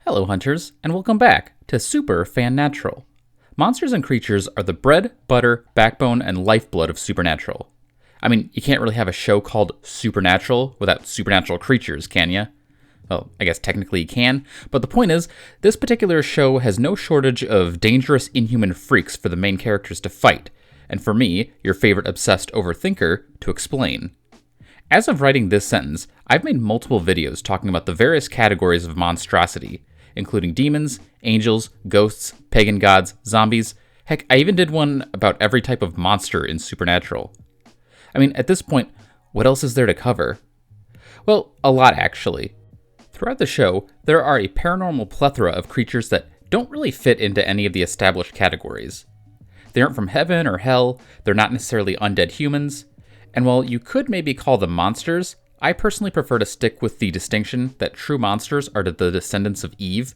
Hello hunters, and welcome back to Super Fan Natural. Monsters and creatures are the bread, butter, backbone, and lifeblood of Supernatural. I mean, you can't really have a show called Supernatural without supernatural creatures, can ya? Well, I guess technically you can, but the point is, this particular show has no shortage of dangerous inhuman freaks for the main characters to fight, and for me, your favorite obsessed overthinker, to explain. As of writing this sentence, I've made multiple videos talking about the various categories of monstrosity, including demons, angels, ghosts, pagan gods, zombies. Heck, I even did one about every type of monster in Supernatural. I mean, at this point, what else is there to cover? Well, a lot actually. Throughout the show, there are a paranormal plethora of creatures that don't really fit into any of the established categories. They aren't from heaven or hell, they're not necessarily undead humans, and while you could maybe call them monsters, I personally prefer to stick with the distinction that true monsters are the descendants of Eve,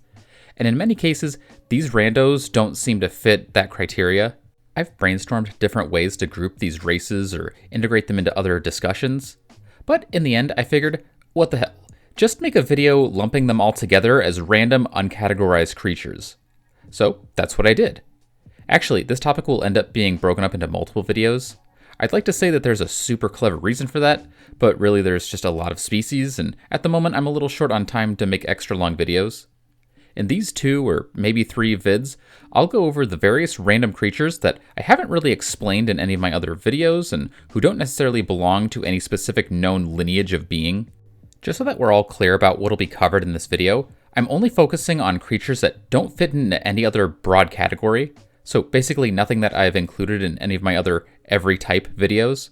and in many cases, these randos don't seem to fit that criteria. I've brainstormed different ways to group these races or integrate them into other discussions, but in the end, I figured, what the hell, just make a video lumping them all together as random, uncategorized creatures. So that's what I did. Actually, this topic will end up being broken up into multiple videos. I'd like to say that there's a super clever reason for that, but really there's just a lot of species, and at the moment I'm a little short on time to make extra long videos. In these 2 or maybe 3 vids, I'll go over the various random creatures that I haven't really explained in any of my other videos and who don't necessarily belong to any specific known lineage of being. Just so that we're all clear about what'll be covered in this video, I'm only focusing on creatures that don't fit into any other broad category, so basically nothing that I've included in any of my other every type videos.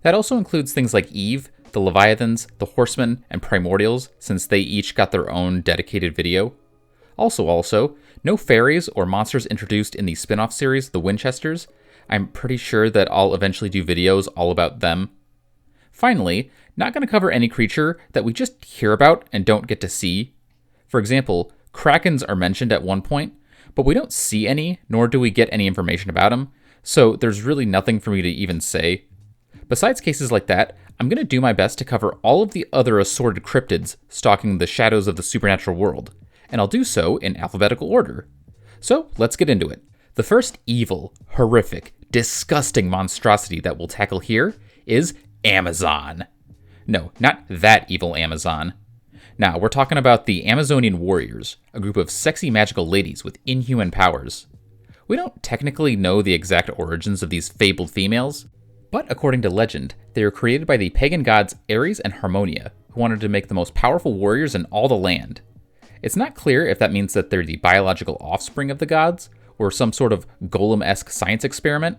That also includes things like Eve, the Leviathans, the Horsemen, and Primordials, since they each got their own dedicated video. Also, no fairies or monsters introduced in the spin-off series, the Winchesters. I'm pretty sure that I'll eventually do videos all about them. Finally, not going to cover any creature that we just hear about and don't get to see. For example, Krakens are mentioned at one point, but we don't see any, nor do we get any information about them, so there's really nothing for me to even say. Besides cases like that, I'm going to do my best to cover all of the other assorted cryptids stalking the shadows of the supernatural world, and I'll do so in alphabetical order. So let's get into it. The first evil, horrific, disgusting monstrosity that we'll tackle here is Amazon. No, not that evil Amazon. Now, we're talking about the Amazonian warriors, a group of sexy magical ladies with inhuman powers. We don't technically know the exact origins of these fabled females, but according to legend, they were created by the pagan gods Ares and Harmonia, who wanted to make the most powerful warriors in all the land. It's not clear if that means that they're the biological offspring of the gods, or some sort of golem-esque science experiment,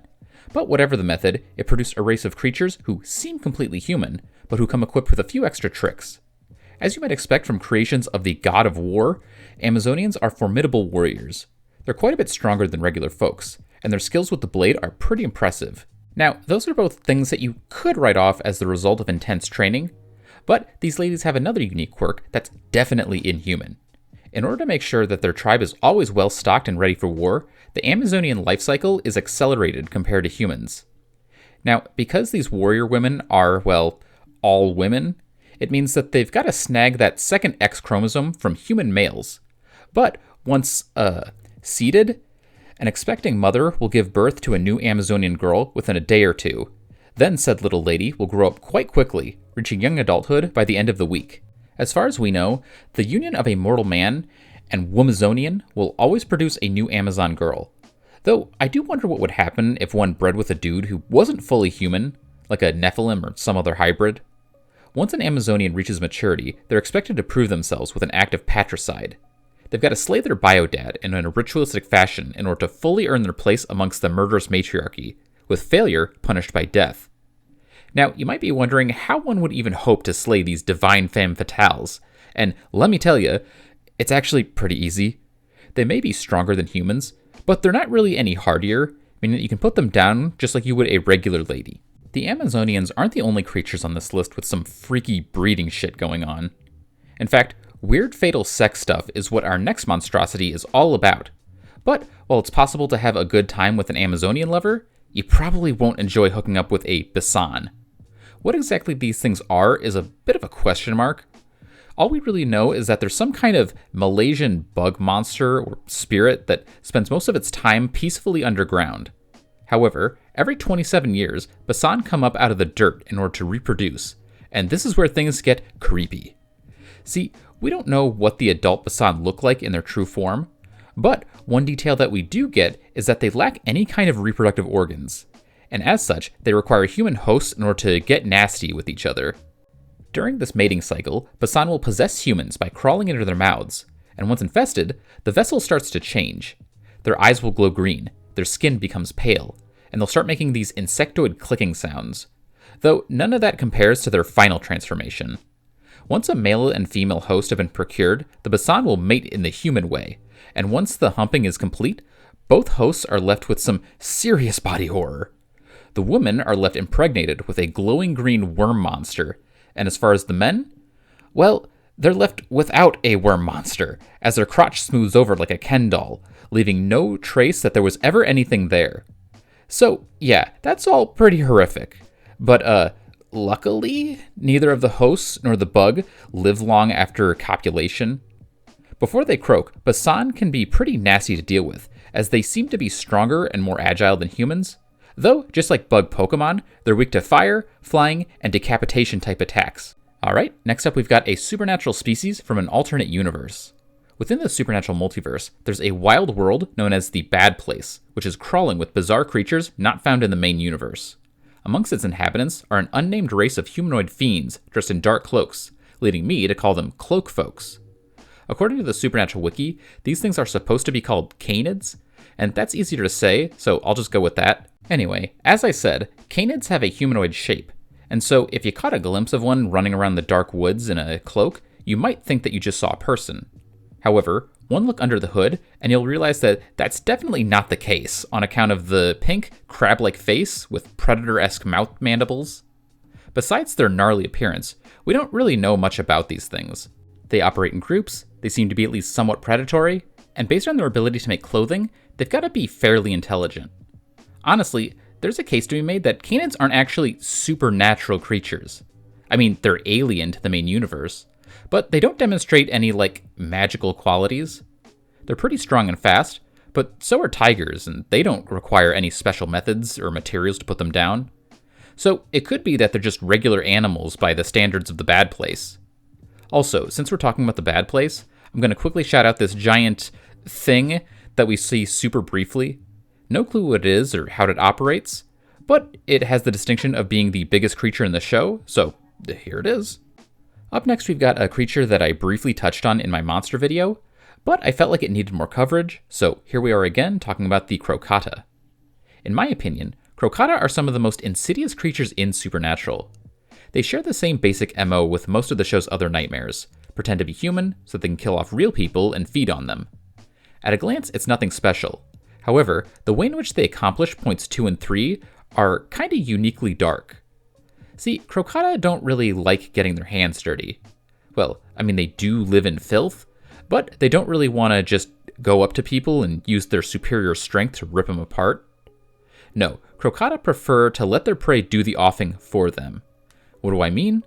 but whatever the method, it produced a race of creatures who seem completely human, but who come equipped with a few extra tricks. As you might expect from creations of the god of war, Amazonians are formidable warriors. They're quite a bit stronger than regular folks, and their skills with the blade are pretty impressive. Now, those are both things that you could write off as the result of intense training, but these ladies have another unique quirk that's definitely inhuman. In order to make sure that their tribe is always well stocked and ready for war, the Amazonian life cycle is accelerated compared to humans. Now, because these warrior women are, well, all women, it means that they've got to snag that second X chromosome from human males. But once seeded, an expecting mother will give birth to a new Amazonian girl within a day or 2. Then said little lady will grow up quite quickly, reaching young adulthood by the end of the week. As far as we know, the union of a mortal man and Womazonian will always produce a new Amazon girl. Though I do wonder what would happen if one bred with a dude who wasn't fully human, like a Nephilim or some other hybrid. Once an Amazonian reaches maturity, they're expected to prove themselves with an act of patricide. They've got to slay their biodad in a ritualistic fashion in order to fully earn their place amongst the murderous matriarchy, with failure punished by death. Now, you might be wondering how one would even hope to slay these divine femme fatales, and let me tell you, it's actually pretty easy. They may be stronger than humans, but they're not really any hardier, meaning that you can put them down just like you would a regular lady. The Amazonians aren't the only creatures on this list with some freaky breeding shit going on. In fact, weird fatal sex stuff is what our next monstrosity is all about. But while it's possible to have a good time with an Amazonian lover, you probably won't enjoy hooking up with a Bisan. What exactly these things are is a bit of a question mark. All we really know is that there's some kind of Malaysian bug monster or spirit that spends most of its time peacefully underground. However, every 27 years, Basan come up out of the dirt in order to reproduce, and this is where things get creepy. See, we don't know what the adult Basan look like in their true form, but one detail that we do get is that they lack any kind of reproductive organs, and as such, they require human hosts in order to get nasty with each other. During this mating cycle, Basan will possess humans by crawling into their mouths, and once infested, the vessel starts to change. Their eyes will glow green, their skin becomes pale, and they'll start making these insectoid clicking sounds, though none of that compares to their final transformation. Once a male and female host have been procured, the Basan will mate in the human way, and once the humping is complete, both hosts are left with some serious body horror. The women are left impregnated with a glowing green worm monster, and as far as the men, well, they're left without a worm monster, as their crotch smooths over like a Ken doll, leaving no trace that there was ever anything there. So, yeah, that's all pretty horrific. But, luckily, neither of the hosts nor the bug live long after copulation. Before they croak, Basan can be pretty nasty to deal with, as they seem to be stronger and more agile than humans. Though, just like bug Pokemon, they're weak to fire, flying, and decapitation type attacks. Alright, next up we've got a supernatural species from an alternate universe. Within the supernatural multiverse, there's a wild world known as the Bad Place, which is crawling with bizarre creatures not found in the main universe. Amongst its inhabitants are an unnamed race of humanoid fiends dressed in dark cloaks, leading me to call them cloak folks. According to the Supernatural Wiki, these things are supposed to be called canids, and that's easier to say, so I'll just go with that. Anyway, as I said, canids have a humanoid shape, and so if you caught a glimpse of one running around the dark woods in a cloak, you might think that you just saw a person. However, one look under the hood, and you'll realize that that's definitely not the case on account of the pink, crab-like face with predator-esque mouth mandibles. Besides their gnarly appearance, we don't really know much about these things. They operate in groups, they seem to be at least somewhat predatory, and based on their ability to make clothing, they've got to be fairly intelligent. Honestly, there's a case to be made that canids aren't actually supernatural creatures. I mean, they're alien to the main universe, but they don't demonstrate any, magical qualities. They're pretty strong and fast, but so are tigers, and they don't require any special methods or materials to put them down. So it could be that they're just regular animals by the standards of the Bad Place. Also, since we're talking about the Bad Place, I'm going to quickly shout out this giant thing that we see super briefly. No clue what it is or how it operates, but it has the distinction of being the biggest creature in the show, so here it is. Up next, we've got a creature that I briefly touched on in my monster video, but I felt like it needed more coverage, so here we are again talking about the Crocata. In my opinion, Crocata are some of the most insidious creatures in Supernatural. They share the same basic MO with most of the show's other nightmares: pretend to be human so they can kill off real people and feed on them. At a glance, it's nothing special. However, the way in which they accomplish points 2 and 3 are kinda uniquely dark. See, Crocata don't really like getting their hands dirty. Well, I mean, they do live in filth, but they don't really want to just go up to people and use their superior strength to rip them apart. No, Crocata prefer to let their prey do the offing for them. What do I mean?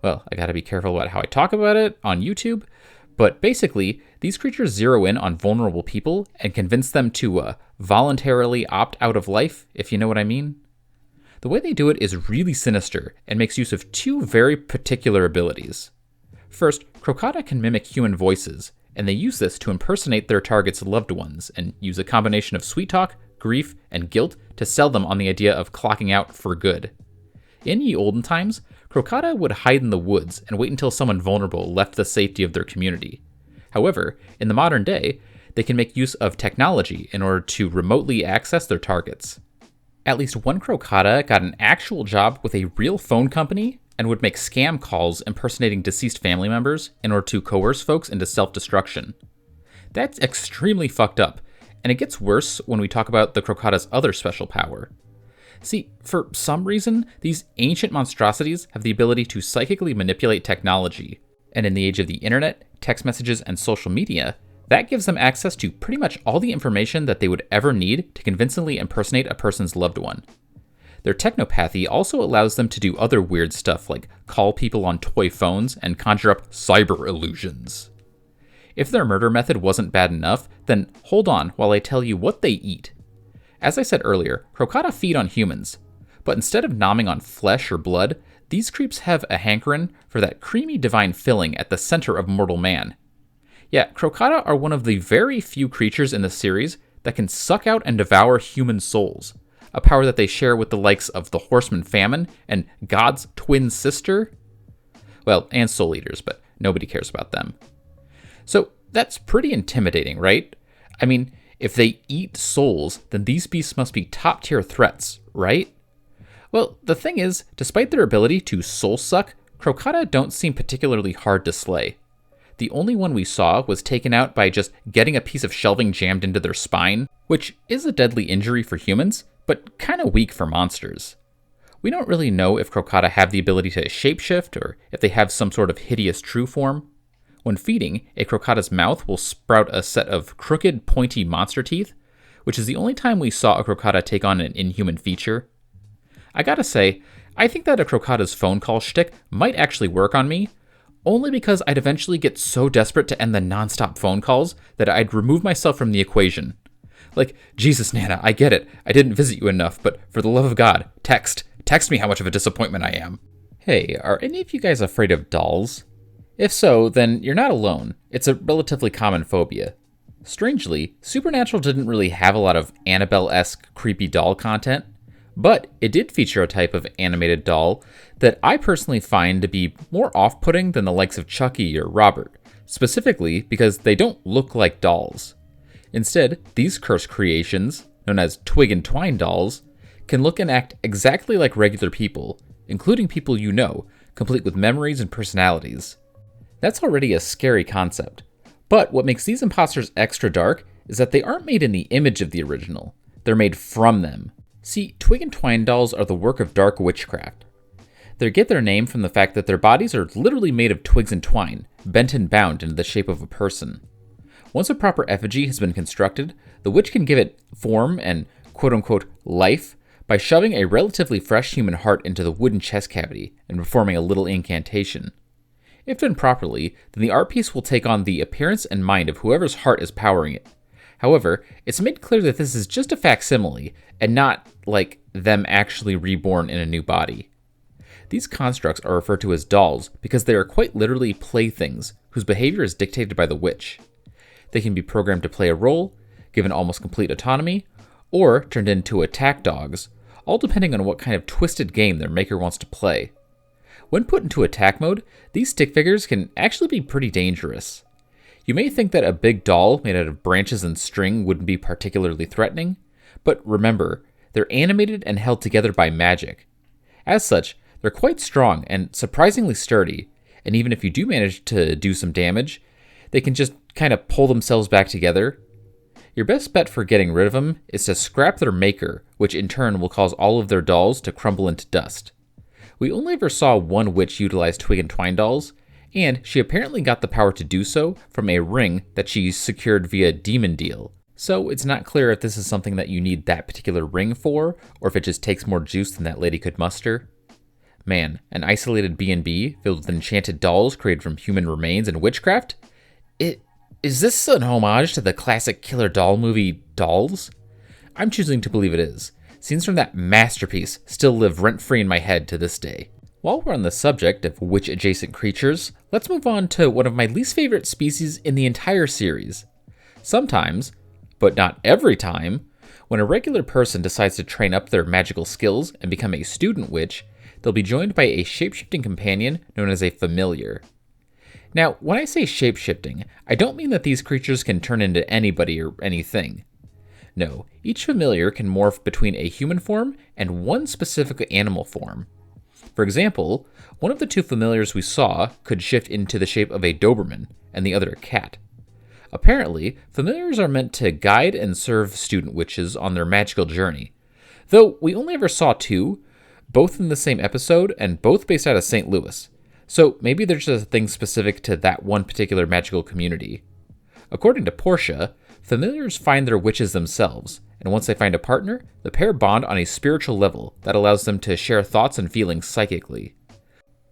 Well, I gotta be careful about how I talk about it on YouTube, but basically, these creatures zero in on vulnerable people and convince them to voluntarily opt out of life, if you know what I mean. The way they do it is really sinister and makes use of two very particular abilities. First, Crocata can mimic human voices, and they use this to impersonate their target's loved ones and use a combination of sweet talk, grief, and guilt to sell them on the idea of clocking out for good. In ye olden times, Crocata would hide in the woods and wait until someone vulnerable left the safety of their community. However, in the modern day, they can make use of technology in order to remotely access their targets. At least one Crocata got an actual job with a real phone company and would make scam calls impersonating deceased family members in order to coerce folks into self-destruction. That's extremely fucked up, and it gets worse when we talk about the Crocata's other special power. See, for some reason, these ancient monstrosities have the ability to psychically manipulate technology, and in the age of the internet, text messages, and social media, that gives them access to pretty much all the information that they would ever need to convincingly impersonate a person's loved one. Their technopathy also allows them to do other weird stuff like call people on toy phones and conjure up cyber illusions. If their murder method wasn't bad enough, then hold on while I tell you what they eat. As I said earlier, Crocata feed on humans, but instead of nomming on flesh or blood, these creeps have a hankering for that creamy divine filling at the center of mortal man. Yeah, Crocata are one of the very few creatures in the series that can suck out and devour human souls, a power that they share with the likes of the Horseman Famine and God's twin sister. Well, and Soul Eaters, but nobody cares about them. So that's pretty intimidating, right? I mean, if they eat souls, then these beasts must be top-tier threats, right? Well, the thing is, despite their ability to soul suck, Crocata don't seem particularly hard to slay. The only one we saw was taken out by just getting a piece of shelving jammed into their spine, which is a deadly injury for humans, but kinda weak for monsters. We don't really know if Crocata have the ability to shapeshift, or if they have some sort of hideous true form. When feeding, a Crocata's mouth will sprout a set of crooked, pointy monster teeth, which is the only time we saw a Crocata take on an inhuman feature. I gotta say, I think that a Crocata's phone call shtick might actually work on me, only because I'd eventually get so desperate to end the non-stop phone calls that I'd remove myself from the equation. Like, Jesus, Nana, I get it. I didn't visit you enough, but for the love of God, text me how much of a disappointment I am. Hey, are any of you guys afraid of dolls? If so, then you're not alone. It's a relatively common phobia. Strangely, Supernatural didn't really have a lot of Annabelle-esque creepy doll content, but it did feature a type of animated doll that I personally find to be more off-putting than the likes of Chucky or Robert, specifically because they don't look like dolls. Instead, these cursed creations, known as Twig and Twine dolls, can look and act exactly like regular people, including people you know, complete with memories and personalities. That's already a scary concept, but what makes these imposters extra dark is that they aren't made in the image of the original, they're made from them. See, Twig and Twine dolls are the work of dark witchcraft. They get their name from the fact that their bodies are literally made of twigs and twine, bent and bound into the shape of a person. Once a proper effigy has been constructed, the witch can give it form and quote-unquote life by shoving a relatively fresh human heart into the wooden chest cavity and performing a little incantation. If done properly, then the art piece will take on the appearance and mind of whoever's heart is powering it. However, it's made clear that this is just a facsimile, and not, like, them actually reborn in a new body. These constructs are referred to as dolls because they are quite literally playthings whose behavior is dictated by the witch. They can be programmed to play a role, given almost complete autonomy, or turned into attack dogs, all depending on what kind of twisted game their maker wants to play. When put into attack mode, these stick figures can actually be pretty dangerous. You may think that a big doll made out of branches and string wouldn't be particularly threatening, but remember, they're animated and held together by magic. As such, they're quite strong and surprisingly sturdy, and even if you do manage to do some damage, they can just kind of pull themselves back together. Your best bet for getting rid of them is to scrap their maker, which in turn will cause all of their dolls to crumble into dust. We only ever saw one witch utilize Twig and Twine dolls, and she apparently got the power to do so from a ring that she secured via Demon Deal. So it's not clear if this is something that you need that particular ring for, or if it just takes more juice than that lady could muster. Man, an isolated B&B filled with enchanted dolls created from human remains and witchcraft? Is this an homage to the classic killer doll movie Dolls? I'm choosing to believe it is. Scenes from that masterpiece still live rent-free in my head to this day. While we're on the subject of witch-adjacent creatures, let's move on to one of my least favorite species in the entire series. Sometimes, but not every time, when a regular person decides to train up their magical skills and become a student witch, they'll be joined by a shape-shifting companion known as a familiar. Now, when I say shape-shifting, I don't mean that these creatures can turn into anybody or anything. No, each familiar can morph between a human form and one specific animal form. For example, one of the two familiars we saw could shift into the shape of a Doberman, and the other a cat. Apparently, familiars are meant to guide and serve student witches on their magical journey, though we only ever saw two, both in the same episode and both based out of St. Louis, so maybe they're just a thing specific to that one particular magical community. According to Portia, Familiars find their witches themselves, and once they find a partner, the pair bond on a spiritual level that allows them to share thoughts and feelings psychically.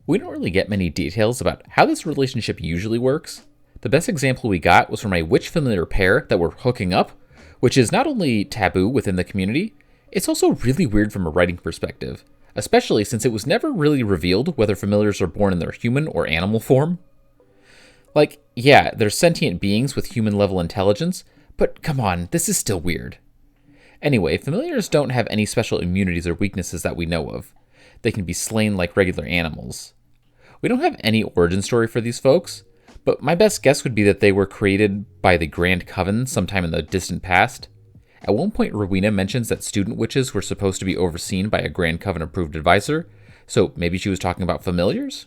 We don't really get many details about how this relationship usually works. The best example we got was from a witch-familiar pair that were hooking up, which is not only taboo within the community, it's also really weird from a writing perspective, especially since it was never really revealed whether familiars are born in their human or animal form. Like, yeah, they're sentient beings with human-level intelligence, but come on, this is still weird. Anyway, familiars don't have any special immunities or weaknesses that we know of. They can be slain like regular animals. We don't have any origin story for these folks, but my best guess would be that they were created by the Grand Coven sometime in the distant past. At one point, Rowena mentions that student witches were supposed to be overseen by a Grand Coven-approved advisor, so maybe she was talking about familiars?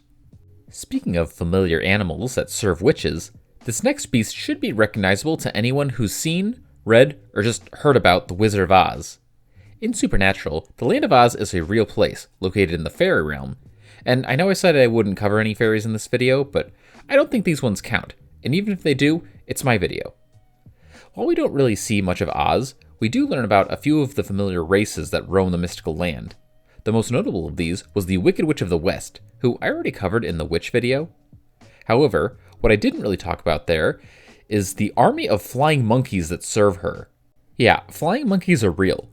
Speaking of familiar animals that serve witches, this next beast should be recognizable to anyone who's seen, read, or just heard about The Wizard of Oz. In Supernatural, the Land of Oz is a real place, located in the fairy realm, and I know I said I wouldn't cover any fairies in this video, but I don't think these ones count, and even if they do, it's my video. While we don't really see much of Oz, we do learn about a few of the familiar races that roam the mystical land. The most notable of these was the Wicked Witch of the West, who I already covered in the Witch video. However, what I didn't really talk about there is the army of flying monkeys that serve her. Yeah, flying monkeys are real.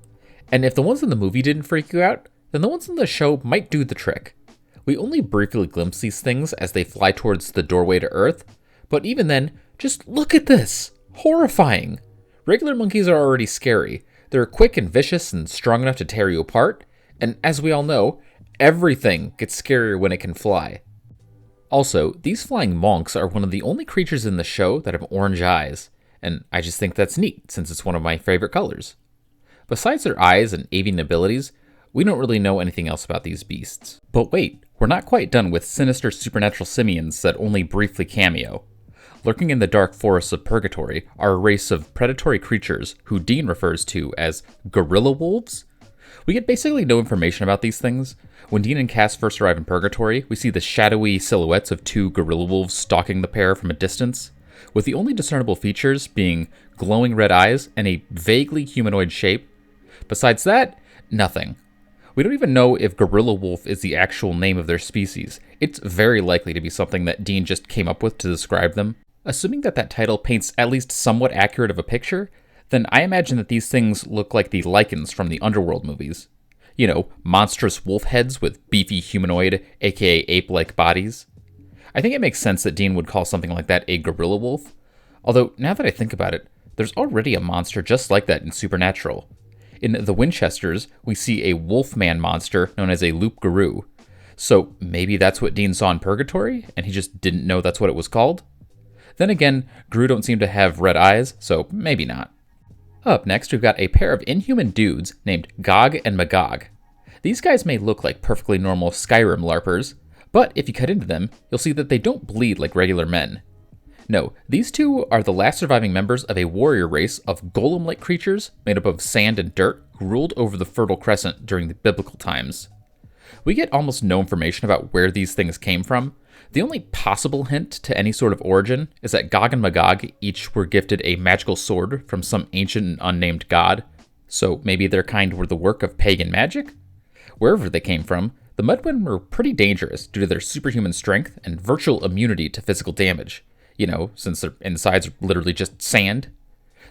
And if the ones in the movie didn't freak you out, then the ones in the show might do the trick. We only briefly glimpse these things as they fly towards the doorway to Earth, but even then, just look at this! Horrifying! Regular monkeys are already scary. They're quick and vicious and strong enough to tear you apart, and as we all know, everything gets scarier when it can fly. Also, these flying monks are one of the only creatures in the show that have orange eyes, and I just think that's neat since it's one of my favorite colors. Besides their eyes and avian abilities, we don't really know anything else about these beasts. But wait, we're not quite done with sinister supernatural simians that only briefly cameo. Lurking in the dark forests of Purgatory are a race of predatory creatures who Dean refers to as gorilla wolves. We get basically no information about these things. When Dean and Cass first arrive in Purgatory, we see the shadowy silhouettes of two gorilla wolves stalking the pair from a distance, with the only discernible features being glowing red eyes and a vaguely humanoid shape. Besides that, nothing. We don't even know if gorilla wolf is the actual name of their species. It's very likely to be something that Dean just came up with to describe them. Assuming that that title paints at least somewhat accurate of a picture, then I imagine that these things look like the Lycans from the Underworld movies. You know, monstrous wolf heads with beefy humanoid, aka ape-like bodies. I think it makes sense that Dean would call something like that a gorilla wolf. Although, now that I think about it, there's already a monster just like that in Supernatural. In The Winchesters, we see a wolfman monster known as a loup-garou. So maybe that's what Dean saw in Purgatory, and he just didn't know that's what it was called? Then again, Gru don't seem to have red eyes, so maybe not. Up next, we've got a pair of inhuman dudes named Gog and Magog. These guys may look like perfectly normal Skyrim LARPers, but if you cut into them, you'll see that they don't bleed like regular men. No, these two are the last surviving members of a warrior race of golem-like creatures made up of sand and dirt who ruled over the Fertile Crescent during the biblical times. We get almost no information about where these things came from. The only possible hint to any sort of origin is that Gog and Magog each were gifted a magical sword from some ancient and unnamed god, so maybe their kind were the work of pagan magic? Wherever they came from, the Mudmen were pretty dangerous due to their superhuman strength and virtual immunity to physical damage, you know, since their insides are literally just sand.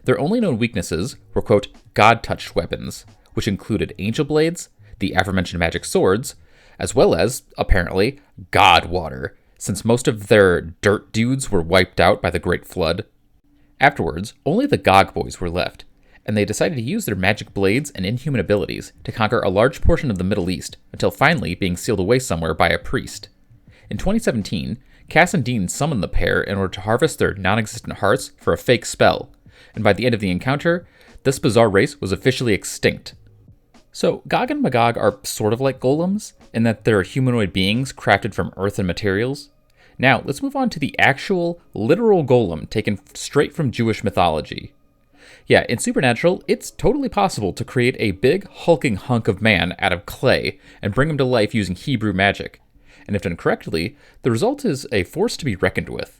Their only known weaknesses were, quote, god-touched weapons, which included angel blades, the aforementioned magic swords, as well as, apparently, god water, since most of their dirt dudes were wiped out by the Great Flood. Afterwards, only the Gog boys were left, and they decided to use their magic blades and inhuman abilities to conquer a large portion of the Middle East, until finally being sealed away somewhere by a priest. In 2017, Cass and Dean summoned the pair in order to harvest their non-existent hearts for a fake spell, and by the end of the encounter, this bizarre race was officially extinct. So, Gog and Magog are sort of like golems, in that they're humanoid beings crafted from earth and materials. Now, let's move on to the actual, literal golem taken straight from Jewish mythology. Yeah, in Supernatural, it's totally possible to create a big, hulking hunk of man out of clay and bring him to life using Hebrew magic. And if done correctly, the result is a force to be reckoned with.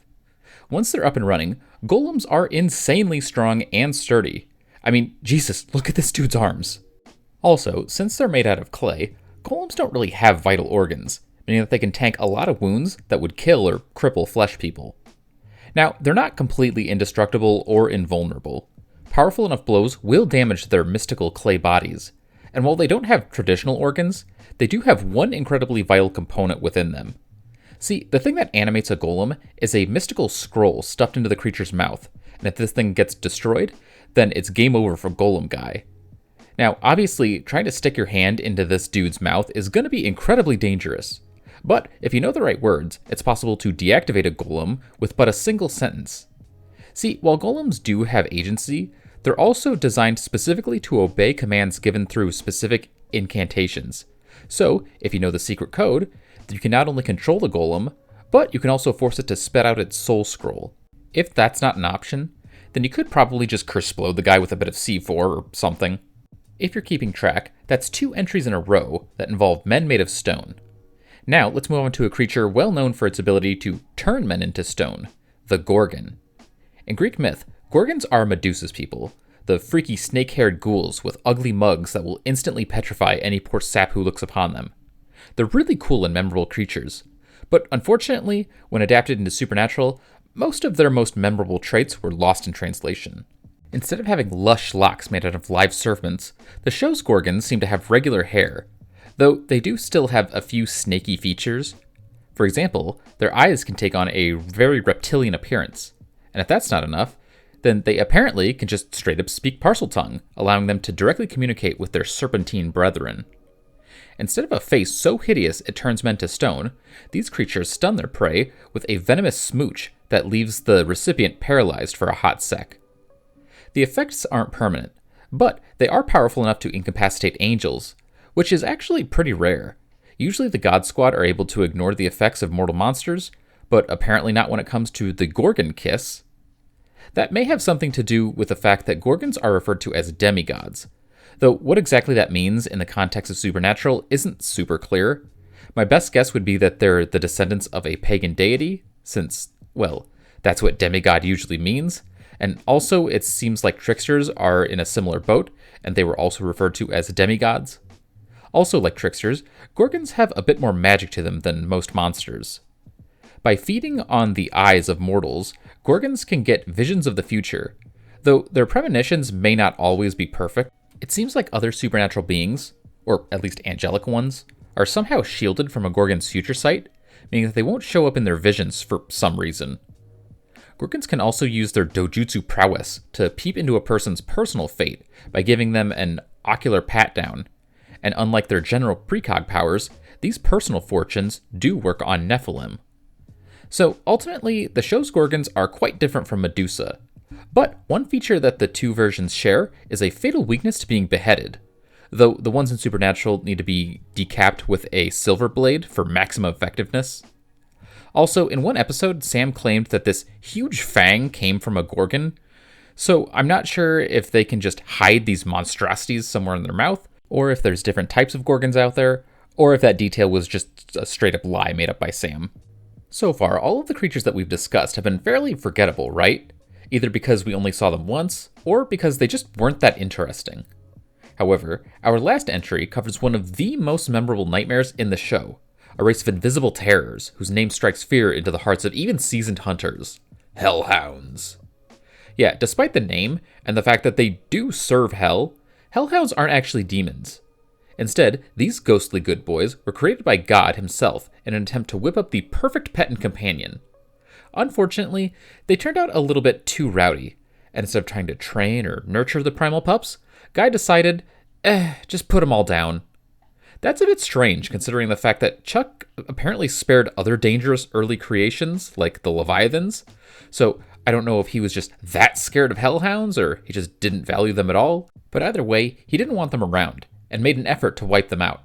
Once they're up and running, golems are insanely strong and sturdy. I mean, Jesus, look at this dude's arms. Also, since they're made out of clay, golems don't really have vital organs, meaning that they can tank a lot of wounds that would kill or cripple flesh people. Now, they're not completely indestructible or invulnerable. Powerful enough blows will damage their mystical clay bodies, and while they don't have traditional organs, they do have one incredibly vital component within them. See, the thing that animates a golem is a mystical scroll stuffed into the creature's mouth, and if this thing gets destroyed, then it's game over for Golem Guy. Now, obviously, trying to stick your hand into this dude's mouth is going to be incredibly dangerous. But if you know the right words, it's possible to deactivate a golem with but a single sentence. See, while golems do have agency, they're also designed specifically to obey commands given through specific incantations. So, if you know the secret code, you can not only control the golem, but you can also force it to spit out its soul scroll. If that's not an option, then you could probably just curse-explode the guy with a bit of C4 or something. If you're keeping track, that's 2 entries in a row that involve men made of stone. Now, let's move on to a creature well known for its ability to turn men into stone, the Gorgon. In Greek myth, Gorgons are Medusa's people, the freaky snake-haired ghouls with ugly mugs that will instantly petrify any poor sap who looks upon them. They're really cool and memorable creatures, but unfortunately, when adapted into Supernatural, most of their most memorable traits were lost in translation. Instead of having lush locks made out of live serpents, the show's Gorgons seem to have regular hair, though they do still have a few snaky features. For example, their eyes can take on a very reptilian appearance, and if that's not enough, then they apparently can just straight up speak parcel tongue, allowing them to directly communicate with their serpentine brethren. Instead of a face so hideous it turns men to stone, these creatures stun their prey with a venomous smooch that leaves the recipient paralyzed for a hot sec. The effects aren't permanent, but they are powerful enough to incapacitate angels, which is actually pretty rare. Usually the God Squad are able to ignore the effects of mortal monsters, but apparently not when it comes to the Gorgon kiss. That may have something to do with the fact that Gorgons are referred to as demigods, though what exactly that means in the context of Supernatural isn't super clear. My best guess would be that they're the descendants of a pagan deity, since, well, that's what demigod usually means. And also, it seems like tricksters are in a similar boat, and they were also referred to as demigods. Also, like tricksters, Gorgons have a bit more magic to them than most monsters. By feeding on the eyes of mortals, Gorgons can get visions of the future. Though their premonitions may not always be perfect, it seems like other supernatural beings, or at least angelic ones, are somehow shielded from a Gorgon's future sight, meaning that they won't show up in their visions for some reason. Gorgons can also use their dojutsu prowess to peep into a person's personal fate by giving them an ocular pat-down, and unlike their general precog powers, these personal fortunes do work on Nephilim. So ultimately, the show's Gorgons are quite different from Medusa, but one feature that the two versions share is a fatal weakness to being beheaded, though the ones in Supernatural need to be decapped with a silver blade for maximum effectiveness. Also, in one episode, Sam claimed that this huge fang came from a Gorgon, so I'm not sure if they can just hide these monstrosities somewhere in their mouth, or if there's different types of Gorgons out there, or if that detail was just a straight-up lie made up by Sam. So far, all of the creatures that we've discussed have been fairly forgettable, right? Either because we only saw them once, or because they just weren't that interesting. However, our last entry covers one of the most memorable nightmares in the show, a race of invisible terrors whose name strikes fear into the hearts of even seasoned hunters, Hellhounds. Yeah, despite the name and the fact that they do serve hell, Hellhounds aren't actually demons. Instead, these ghostly good boys were created by God himself in an attempt to whip up the perfect pet and companion. Unfortunately, they turned out a little bit too rowdy, and instead of trying to train or nurture the primal pups, Guy decided, just put them all down. That's a bit strange, considering the fact that Chuck apparently spared other dangerous early creations, like the Leviathans, so I don't know if he was just that scared of Hellhounds, or he just didn't value them at all, but either way, he didn't want them around, and made an effort to wipe them out.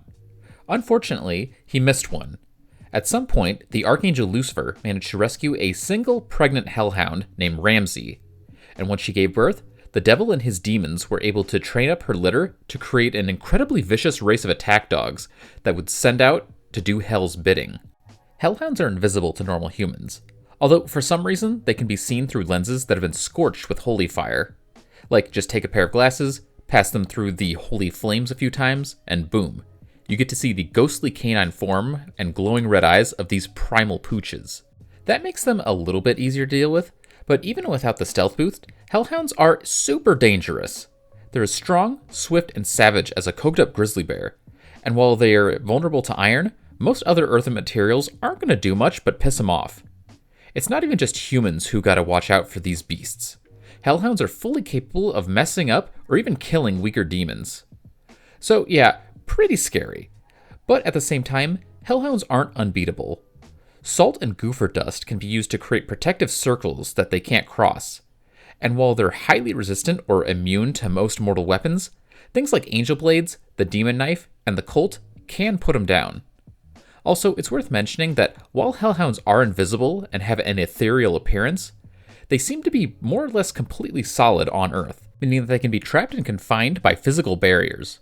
Unfortunately, he missed one. At some point, the Archangel Lucifer managed to rescue a single pregnant Hellhound named Ramsey, and when she gave birth, the devil and his demons were able to train up her litter to create an incredibly vicious race of attack dogs that would send out to do Hell's bidding. Hellhounds are invisible to normal humans, Although, for some reason, they can be seen through lenses that have been scorched with holy fire. Like, just take a pair of glasses, pass them through the holy flames a few times, and boom. You get to see the ghostly canine form and glowing red eyes of these primal pooches. That makes them a little bit easier to deal with, but even without the stealth boost, Hellhounds are super dangerous. They're as strong, swift, and savage as a coked up grizzly bear, and while they are vulnerable to iron, most other earthen materials aren't going to do much but piss them off. It's not even just humans who gotta watch out for these beasts. Hellhounds are fully capable of messing up or even killing weaker demons. So yeah, pretty scary. But at the same time, Hellhounds aren't unbeatable. Salt and gopher dust can be used to create protective circles that they can't cross. And while they're highly resistant or immune to most mortal weapons, things like angel blades, the demon knife, and the colt can put them down. Also, it's worth mentioning that while Hellhounds are invisible and have an ethereal appearance, they seem to be more or less completely solid on Earth, meaning that they can be trapped and confined by physical barriers.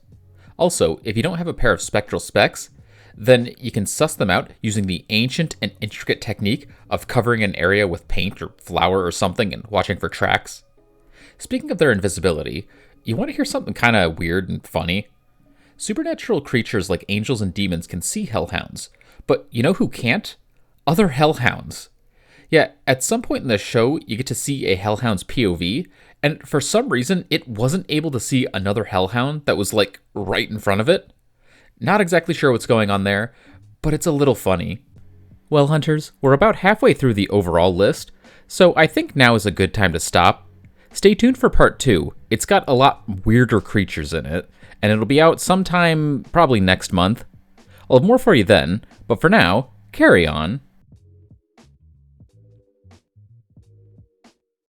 Also, if you don't have a pair of spectral specs, then you can suss them out using the ancient and intricate technique of covering an area with paint or flour or something and watching for tracks. Speaking of their invisibility, you want to hear something kind of weird and funny? Supernatural creatures like angels and demons can see Hellhounds, but you know who can't? Other Hellhounds. Yeah, at some point in the show, you get to see a Hellhound's POV, and for some reason, it wasn't able to see another Hellhound that was, like, right in front of it. Not exactly sure what's going on there, but it's a little funny. Well, hunters, we're about halfway through the overall list, so I think now is a good time to stop. Stay tuned for part 2. It's got a lot weirder creatures in it, and it'll be out sometime probably next month. I'll have more for you then, but for now, carry on.